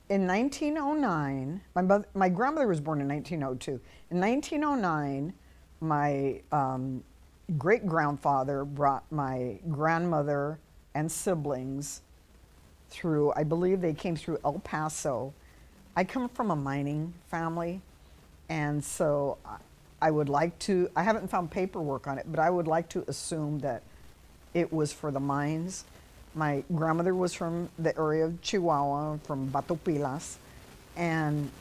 In 1909, my grandmother was born in 1902. In 1909, my great grandfather brought my grandmother and siblings through, I believe they came through El Paso. I come from a mining family, and so I would like to, I haven't found paperwork on it, but I would like to assume that it was for the mines. My grandmother was from the area of Chihuahua, from Batopilas, and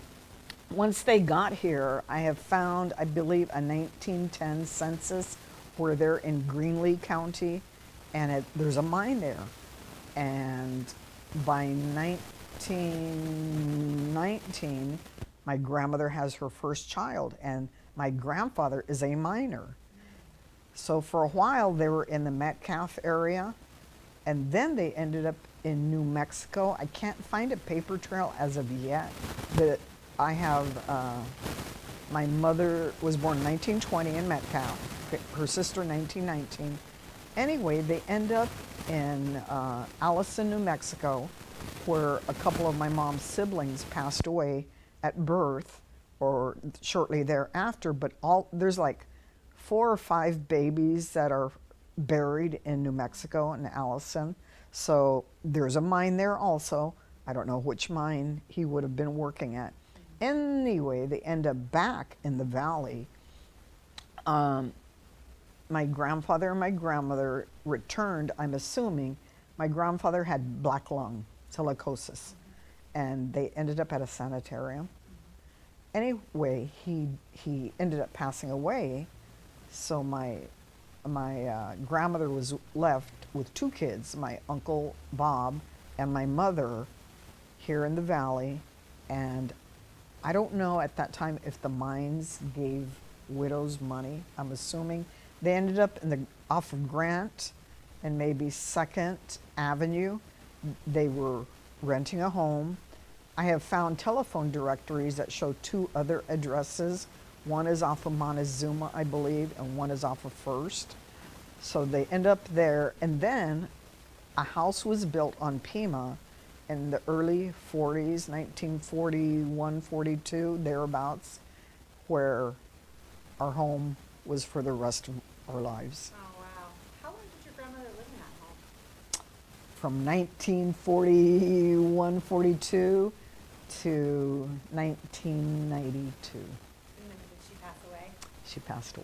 once they got here, I have found, I believe, a 1910 census where they're in Greenlee County, and there's a mine there. And by 1919, my grandmother has her first child, and my grandfather is a miner. So for a while, they were in the Metcalf area, and then they ended up in New Mexico. I can't find a paper trail as of yet. But I have, my mother was born in 1920 in Metcalf, her sister 1919. Anyway, they end up in Allison, New Mexico, where a couple of my mom's siblings passed away at birth or shortly thereafter, but there's like 4 or 5 babies that are buried in New Mexico and Allison. So there's a mine there also. I don't know which mine he would have been working at. Anyway, they end up back in the valley. My grandfather and my grandmother returned, I'm assuming. My grandfather had black lung, silicosis, and they ended up at a sanitarium. Anyway, he ended up passing away, so my grandmother was left with 2 kids, my uncle Bob and my mother, here in the valley. And I don't know at that time if the mines gave widows money. I'm assuming they ended up off of Grant and maybe 2nd Avenue. They were renting a home. I have found telephone directories that show 2 other addresses. One is off of Montezuma, I believe, and one is off of First. So they end up there, and then a house was built on Pima in the early 40s, 1941, 42, thereabouts, where our home was for the rest of our lives. Oh, wow. How long did your grandmother live in that home? From 1941, 42 to 1992. And then did she pass away? She passed away.